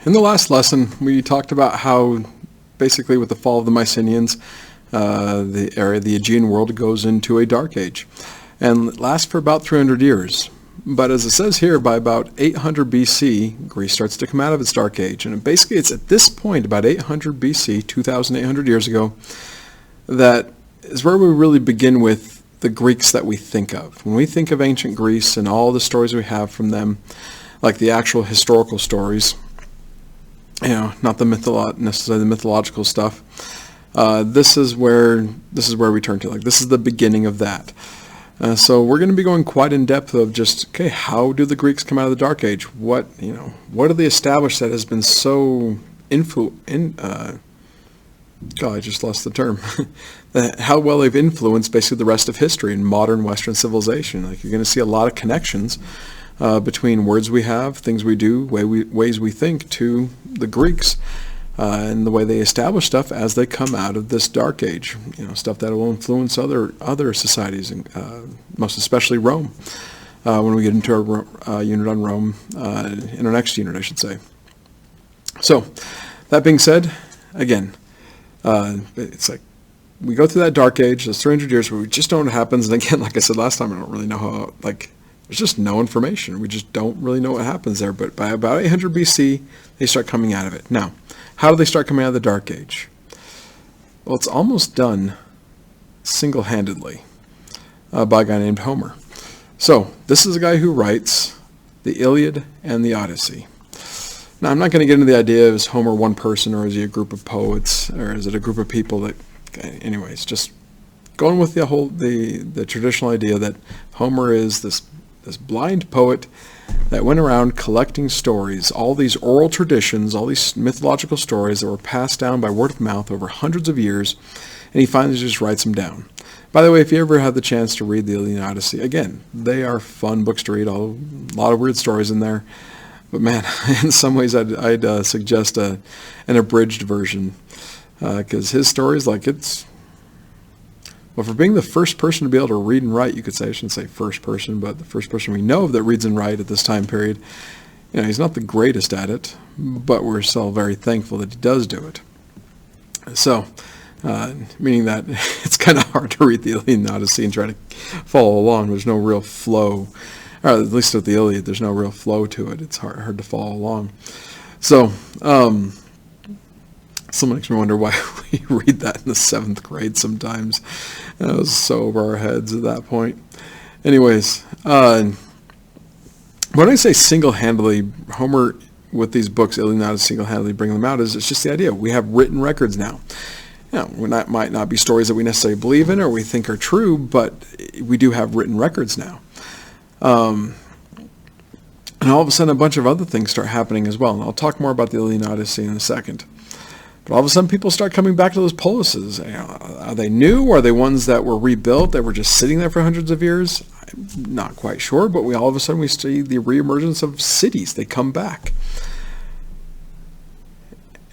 In the last lesson, we talked about how basically with the fall of the Mycenaeans, the Aegean world goes into a dark age and lasts for about 300 years. But as it says here, by about 800 BC, Greece starts to come out of its dark age. And basically it's at this point, about 800 BC, 2,800 years ago, that is where we really begin with the Greeks that we think of. When we think of ancient Greece and all the stories we have from them, like the actual historical stories, not the necessarily the mythological stuff, this is where we turn to. Like, this is the beginning of that. So we're going to be going quite in depth of just, okay, how do the Greeks come out of the Dark Age? What do they establish that has been so I just lost the term. How well they've influenced basically the rest of history and modern Western civilization. Like, you're going to see a lot of connections between words we have, things we do, ways we think, to the Greeks. And the way they establish stuff as they come out of this dark age, stuff that will influence other societies, most especially Rome. When we get into our unit on Rome, in our next unit, I should say. So, that being said, again, it's like we go through that dark age, those 300 years where we just don't know what happens. And again, like I said last time, I don't really know how. There's just no information. We just don't really know what happens there. But by about 800 BC, they start coming out of it. Now, how do they start coming out of the Dark Age? Well, it's almost done single-handedly by a guy named Homer. So, this is a guy who writes the Iliad and the Odyssey. Now, I'm not going to get into the idea of is Homer one person, or is he a group of poets, or is it a group of people that... Anyways, just going with the traditional idea that Homer is this blind poet that went around collecting stories, all these oral traditions, all these mythological stories that were passed down by word of mouth over hundreds of years, and he finally just writes them down. By the way, if you ever had the chance to read the Iliad and Odyssey, again, they are fun books to read, a lot of weird stories in there, but man, in some ways I'd suggest an abridged version, because his stories, well, for being the first person to be able to read and write, you could say, I shouldn't say first person, but the first person we know of that reads and writes at this time period, he's not the greatest at it, but we're still very thankful that he does do it. So, meaning that it's kind of hard to read the Iliad and Odyssey and try to follow along. There's no real flow, or at least with the Iliad, there's no real flow to it. It's hard to follow along. So, someone makes me wonder why we read that in the 7th grade sometimes. And it was so over our heads at that point. Anyways, when I say single-handedly, Homer, with these books, Iliad and Odyssey, single-handedly bring them out, it's just the idea. We have written records now. Might not be stories that we necessarily believe in or we think are true, but we do have written records now. And all of a sudden, a bunch of other things start happening as well. And I'll talk more about the Iliad and Odyssey in a second. But all of a sudden, people start coming back to those polises. Are they new, or are they ones that were rebuilt, that were just sitting there for hundreds of years? I'm not quite sure, but all of a sudden we see the reemergence of cities. They come back.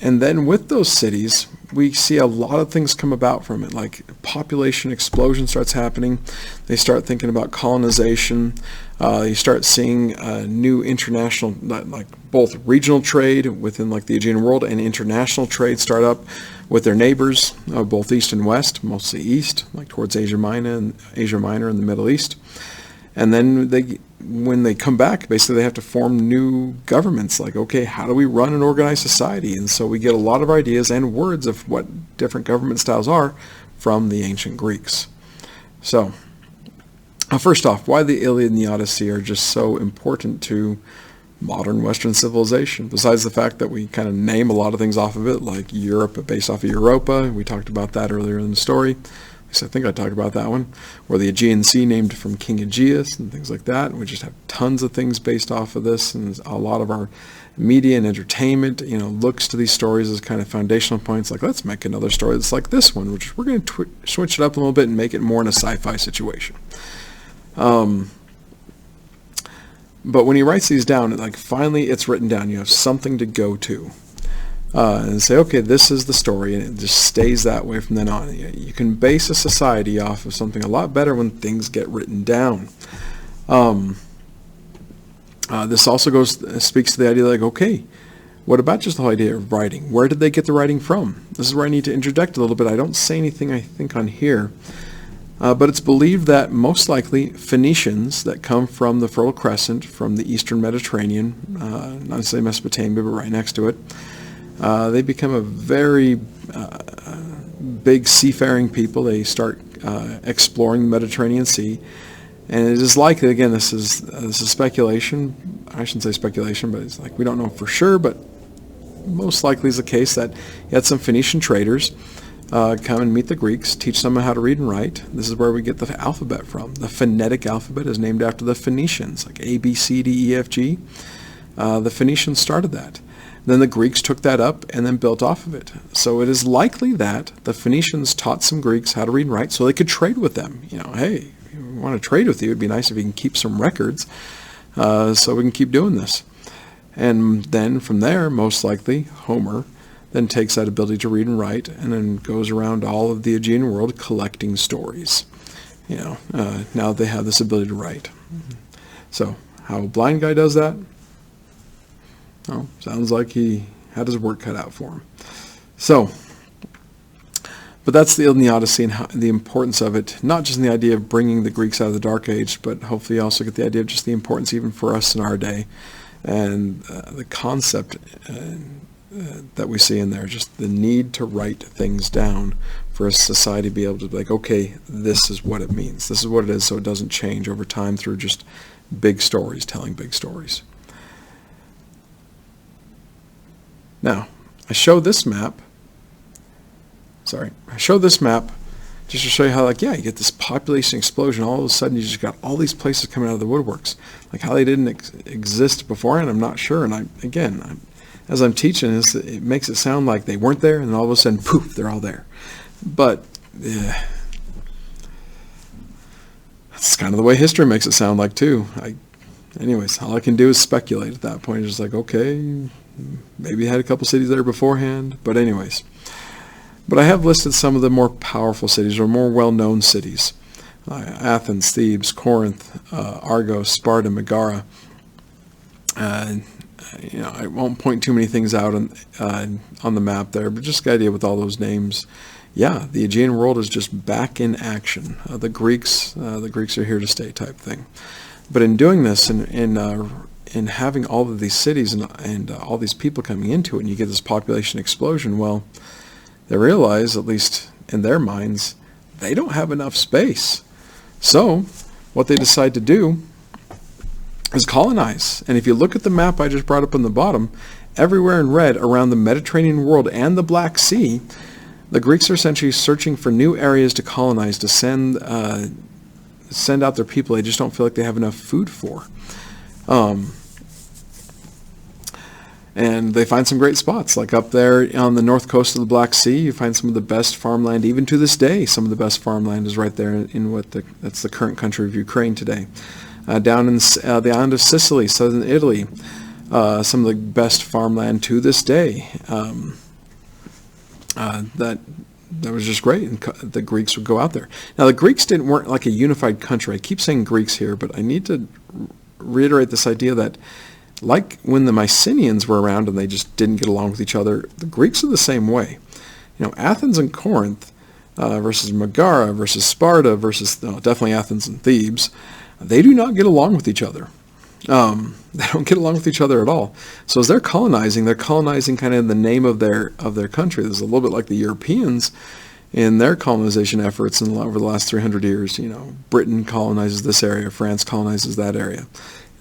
And then with those cities, we see a lot of things come about from it, like population explosion starts happening. They start thinking about colonization. You start seeing new international, like both regional trade within like the Aegean world and international trade start up with their neighbors, both east and west, mostly east, like towards Asia Minor and the Middle East. And then when they come back, basically they have to form new governments. Like, okay, how do we run an organized society? And so we get a lot of ideas and words of what different government styles are from the ancient Greeks. So, first off, why the Iliad and the Odyssey are just so important to modern Western civilization, besides the fact that we kind of name a lot of things off of it, like Europe, based off of Europa. We talked about that earlier in the story. I think I talked about that one, or the Aegean Sea named from King Aegeus and things like that. We just have tons of things based off of this, and a lot of our media and entertainment, looks to these stories as kind of foundational points. Like, let's make another story that's like this one, which we're going to switch it up a little bit and make it more in a sci-fi situation. But when he writes these down, finally it's written down. You have something to go to. And say, okay, this is the story, and it just stays that way from then on. You can base a society off of something a lot better when things get written down. This also speaks to the idea, okay, What about just the whole idea of writing? Where did they get the writing from? This is where I need to interject a little bit. I don't say anything, I think, on here. But it's believed that most likely Phoenicians that come from the Fertile Crescent, from the Eastern Mediterranean, not necessarily Mesopotamia, but right next to it, they become a very big seafaring people. They start exploring the Mediterranean Sea. And it is likely, again, this is speculation. I shouldn't say speculation, but it's like we don't know for sure, but most likely is the case that you had some Phoenician traders come and meet the Greeks, teach them how to read and write. This is where we get the alphabet from. The phonetic alphabet is named after the Phoenicians, like A, B, C, D, E, F, G. The Phoenicians started that. Then the Greeks took that up and then built off of it. So it is likely that the Phoenicians taught some Greeks how to read and write so they could trade with them. You know, hey, if we want to trade with you, it'd be nice if you can keep some records so we can keep doing this. And then from there, most likely, Homer then takes that ability to read and write and then goes around all of the Aegean world collecting stories. You know, now they have this ability to write. So how a blind guy does that? Oh, sounds like he had his work cut out for him. So, but that's the Iliad and the Odyssey and how, the importance of it, not just in the idea of bringing the Greeks out of the Dark Age, but hopefully you also get the idea of just the importance even for us in our day and the concept that we see in there, just the need to write things down for a society to be able to be like, okay, this is what it means. This is what it is, so it doesn't change over time through just big stories, telling big stories. Now, I show this map just to show you how, like, yeah, you get this population explosion. All of a sudden, you just got all these places coming out of the woodworks. Like how they didn't exist beforehand, I'm not sure. And as I'm teaching this, it makes it sound like they weren't there, and then all of a sudden, poof, they're all there. But that's kind of the way history makes it sound like, too. Anyways, all I can do is speculate at that point. It's just like, okay, maybe had a couple cities there beforehand. But anyways. But I have listed some of the more powerful cities or more well-known cities. Athens, Thebes, Corinth, Argos, Sparta, Megara. I won't point too many things out on the map there, but just the idea with all those names. Yeah, the Aegean world is just back in action. The Greeks are here to stay type thing. But in doing this, in having all of these cities and all these people coming into it, and you get this population explosion, well, they realize, at least in their minds, they don't have enough space. So what they decide to do is colonize. And if you look at the map I just brought up on the bottom, everywhere in red around the Mediterranean world and the Black Sea, the Greeks are essentially searching for new areas to colonize, to send out their people they just don't feel like they have enough food for. And they find some great spots, like up there on the north coast of the Black Sea. You find some of the best farmland, even to this day. Some of the best farmland is right there in that's the current country of Ukraine today. Down in the island of Sicily, southern Italy, some of the best farmland to this day. That was just great, and the Greeks would go out there. Now, the Greeks weren't like a unified country. I keep saying Greeks here, but I need to reiterate this idea that, like when the Mycenaeans were around and they just didn't get along with each other, the Greeks are the same way. You know, Athens and Corinth versus Megara versus Sparta versus definitely Athens and Thebes, they do not get along with each other. They don't get along with each other at all. So as they're colonizing kind of in the name of their country. This is a little bit like the Europeans in their colonization efforts over the last 300 years. You know, Britain colonizes this area, France colonizes that area.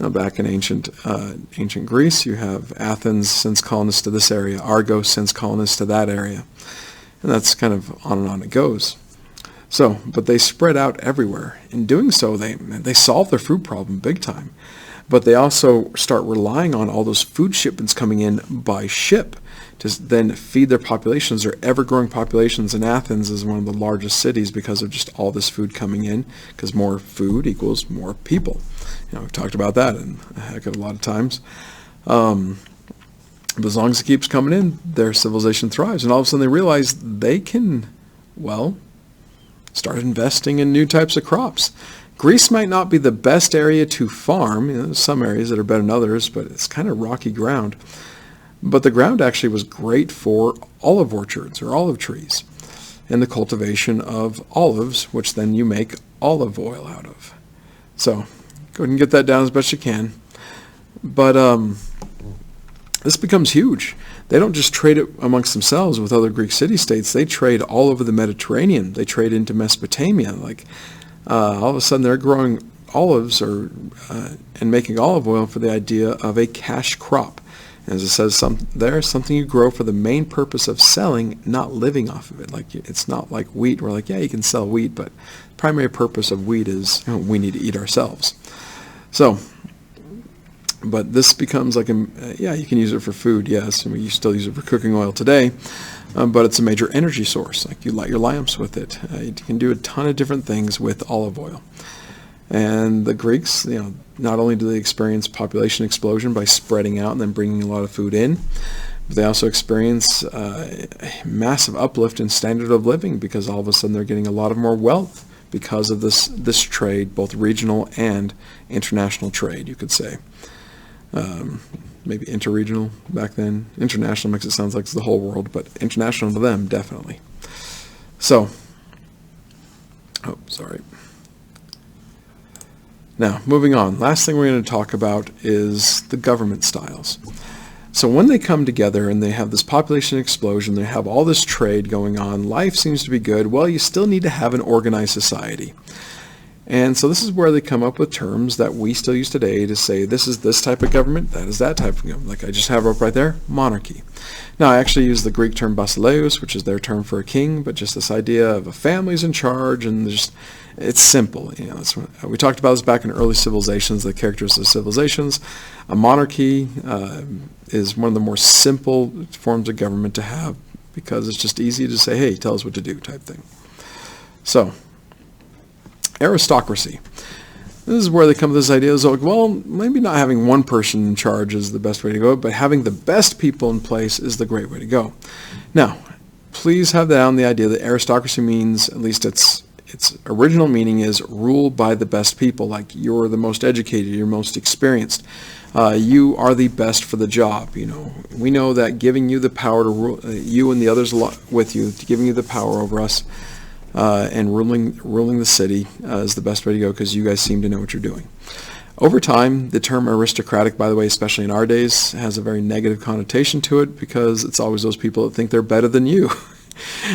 You know, back in ancient Greece, you have Athens sends colonists to this area, Argos sends colonists to that area, and that's kind of on and on it goes. So, but they spread out everywhere. In doing so, they solve their food problem big time, but they also start relying on all those food shipments coming in by ship to then feed their populations, their ever-growing populations. And Athens is one of the largest cities because of just all this food coming in, because more food equals more people. You know, we've talked about that a heck of a lot of times. But as long as it keeps coming in, their civilization thrives. And all of a sudden they realize they can, start investing in new types of crops. Greece might not be the best area to farm. You know, there's some areas that are better than others, but it's kind of rocky ground. But the ground actually was great for olive orchards or olive trees and the cultivation of olives, which then you make olive oil out of. So go ahead and get that down as best you can. But this becomes huge. They don't just trade it amongst themselves with other Greek city-states. They trade all over the Mediterranean. They trade into Mesopotamia. Like all of a sudden they're growing olives and making olive oil for the idea of a cash crop. As it says something you grow for the main purpose of selling, not living off of it. Like it's not like wheat. We're like, yeah, you can sell wheat, but the primary purpose of wheat is we need to eat ourselves. So, but this becomes like you can use it for food, yes, and we still use it for cooking oil today, but it's a major energy source. Like you light your lamps with it. You can do a ton of different things with olive oil. And the Greeks, not only do they experience population explosion by spreading out and then bringing a lot of food in, but they also experience a massive uplift in standard of living because all of a sudden they're getting a lot of more wealth because of this trade, both regional and international trade, you could say. Maybe interregional back then. International makes it sound like it's the whole world, but international to them, definitely. So, sorry. Now, moving on. Last thing we're going to talk about is the government styles. So when they come together and they have this population explosion, they have all this trade going on, life seems to be good, well, you still need to have an organized society. And so this is where they come up with terms that we still use today to say this is this type of government, that is that type of government. Like I just have up right there, monarchy. Now I actually use the Greek term basileus, which is their term for a king, but just this idea of a family's in charge and it's simple. That's what, we talked about this back in early civilizations, the characteristics of civilizations. A monarchy is one of the more simple forms of government to have because it's just easy to say, hey, tell us what to do type thing. So, aristocracy. This is where they come to this idea of, well, maybe not having one person in charge is the best way to go, but having the best people in place is the great way to go. Now, please have down the idea that aristocracy means, at least its original meaning is rule by the best people, like you're the most educated, you're most experienced. You are the best for the job. We know that giving you the power to rule, you and the others with you, giving you the power over us, and ruling the city is the best way to go because you guys seem to know what you're doing. Over time, the term aristocratic, by the way, especially in our days, has a very negative connotation to it because it's always those people that think they're better than you.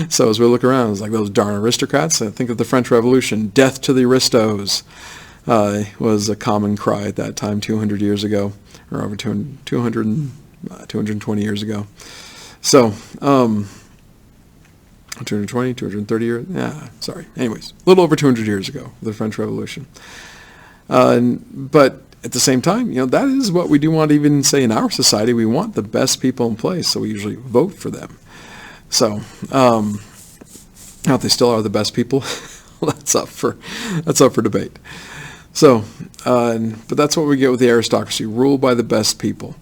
So as we look around, it's like those darn aristocrats. I think of the French Revolution, death to the aristos, was a common cry at that time 200 years ago, or over 220 years ago. So, 220, 230 years, anyways, a little over 200 years ago, the French Revolution. But at the same time, that is what we do want to even say in our society. We want the best people in place, so we usually vote for them. So, now if they still are the best people, that's up for debate. So, but that's what we get with the aristocracy, ruled by the best people.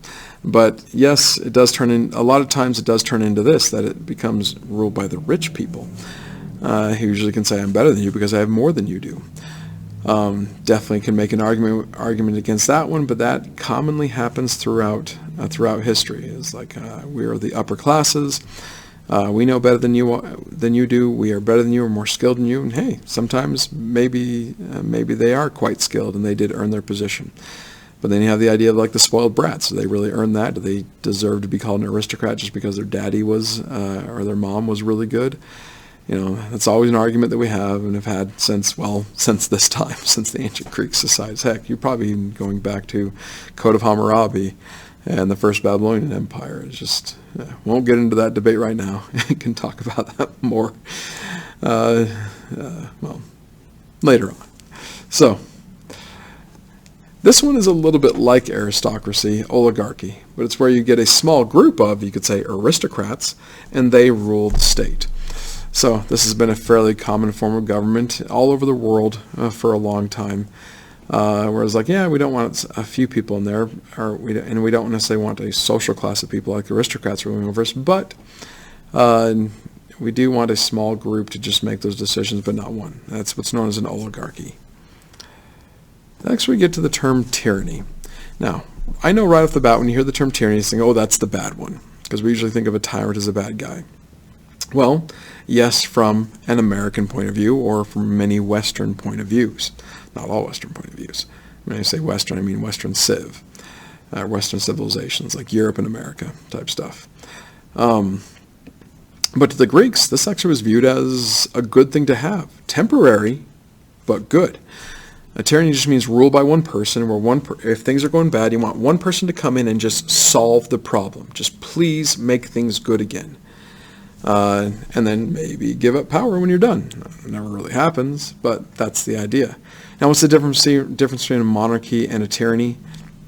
But yes, it does a lot of times it does turn into this, that it becomes ruled by the rich people. Who usually can say, I'm better than you because I have more than you do. Definitely can make an argument against that one, but that commonly happens throughout history. It's like we are the upper classes. We know better than you do. We are better than you. We're more skilled than you. And hey, sometimes maybe they are quite skilled and they did earn their position. But then you have the idea of like the spoiled brats. Do they really earn that? Do they deserve to be called an aristocrat just because their daddy was or their mom was really good? That's always an argument that we have and have had since this time, since the ancient Greek societies. Heck, you're probably even going back to Code of Hammurabi and the First Babylonian Empire. It's just, won't get into that debate right now. We can talk about that more, later on. So, this one is a little bit like aristocracy, oligarchy, but it's where you get a small group of, you could say, aristocrats, and they rule the state. So this has been a fairly common form of government all over the world for a long time. Whereas we don't want a few people in there, and we don't necessarily want a social class of people like aristocrats ruling over us, but we do want a small group to just make those decisions, but not one. That's what's known as an oligarchy. Next we get to the term tyranny. Now, I know right off the bat when you hear the term tyranny, you think, oh, that's the bad one, because we usually think of a tyrant as a bad guy. Well, yes, from an American point of view, or from many Western point of views. Not all Western point of views. When I say Western, I mean Western civ. Western civilizations, like Europe and America type stuff. But to the Greeks, this actually was viewed as a good thing to have. Temporary, but good. A tyranny just means rule by one person, where if things are going bad, you want one person to come in and just solve the problem. Just please make things good again. And then maybe give up power when you're done. It never really happens, but that's the idea. Now, what's the difference between a monarchy and a tyranny?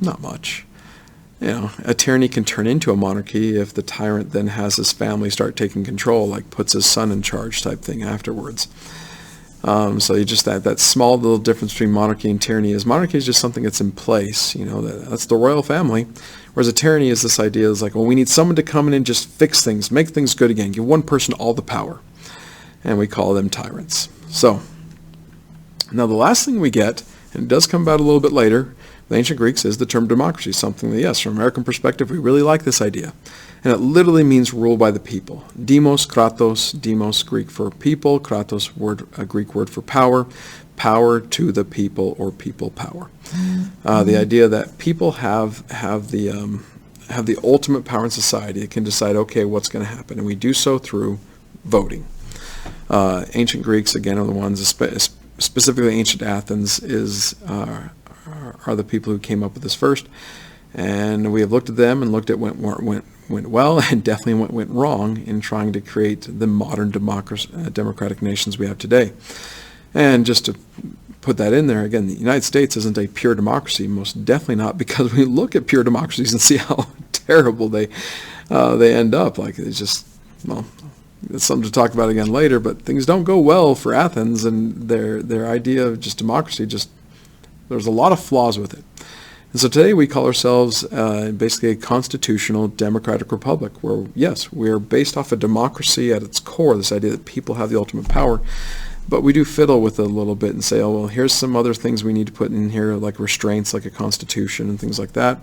Not much. A tyranny can turn into a monarchy if the tyrant then has his family start taking control, like puts his son in charge type thing afterwards. So you just that small little difference between monarchy and tyranny is monarchy is just something that's in place. That's the royal family, whereas a tyranny is this idea is like, well, we need someone to come in and just fix things, make things good again, give one person all the power, and we call them tyrants. So now the last thing we get, and it does come about a little bit later, the ancient Greeks, is the term democracy, something that, yes, from an American perspective, we really like this idea. And it literally means rule by the people. Demos, kratos, demos, Greek for people, kratos, a Greek word for power, power to the people, or people power. The idea that people have the ultimate power in society. It can decide, okay, what's going to happen, and we do so through voting. Ancient Greeks, again, are the ones, specifically ancient Athens, are the people who came up with this first, and we have looked at them and looked at what went well and definitely what went wrong in trying to create the modern democratic nations we have today. And just to put that in there, again, the United States isn't a pure democracy, most definitely not, because we look at pure democracies and see how terrible they end up. Like, it's just, well, that's something to talk about again later, but things don't go well for Athens, and their idea of just democracy, there's a lot of flaws with it. And so today we call ourselves basically a constitutional democratic republic, where, yes, we're based off of democracy at its core, this idea that people have the ultimate power, but we do fiddle with it a little bit and say, oh, well, here's some other things we need to put in here, like restraints, like a constitution and things like that,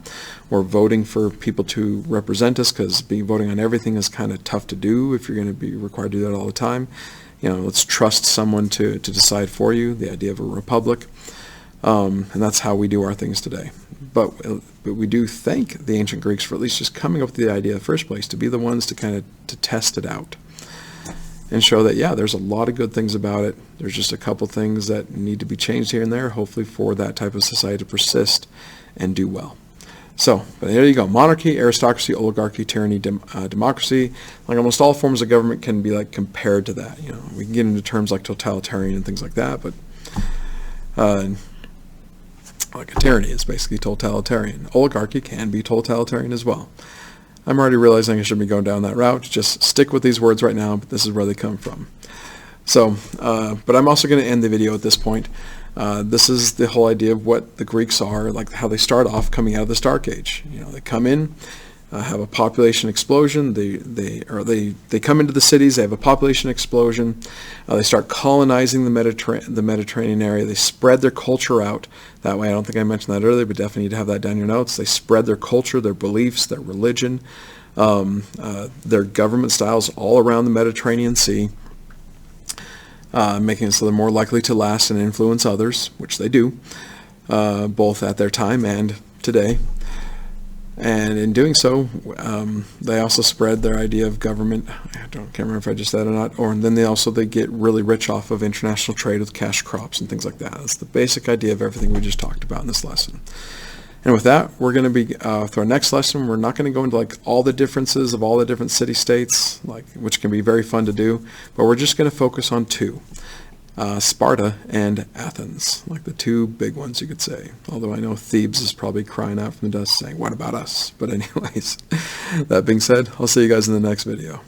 or voting for people to represent us, because voting on everything is kind of tough to do if you're going to be required to do that all the time. Let's trust someone to decide for you, the idea of a republic. And that's how we do our things today. But we do thank the ancient Greeks for at least just coming up with the idea in the first place, to be the ones to test it out and show that, yeah, there's a lot of good things about it. There's just a couple things that need to be changed here and there, hopefully for that type of society to persist and do well. So, but there you go. Monarchy, aristocracy, oligarchy, tyranny, democracy. Like almost all forms of government can be like compared to that. We can get into terms like totalitarian and things like that, but like a tyranny is basically totalitarian. Oligarchy can be totalitarian as well. I'm already realizing I shouldn't be going down that route. Just stick with these words right now, but this is where they come from. So, but I'm also going to end the video at this point. This is the whole idea of what the Greeks are, like how they start off coming out of the Dark Age. They come in, have a population explosion. They come into the cities. They have a population explosion. They start colonizing the Mediterranean area. They spread their culture out. That way, I don't think I mentioned that earlier, but definitely need to have that down in your notes. They spread their culture, their beliefs, their religion, their government styles all around the Mediterranean Sea, making it so they're more likely to last and influence others, which they do, both at their time and today. And in doing so, they also spread their idea of government. Can't remember if I just said that or not. And then they get really rich off of international trade with cash crops and things like that. That's the basic idea of everything we just talked about in this lesson. And with that, we're going to be for our next lesson. We're not going to go into like all the differences of all the different city-states, which can be very fun to do. But we're just going to focus on two. Sparta and Athens, like the two big ones, you could say. Although I know Thebes is probably crying out from the dust saying, what about us? But anyways, that being said, I'll see you guys in the next video.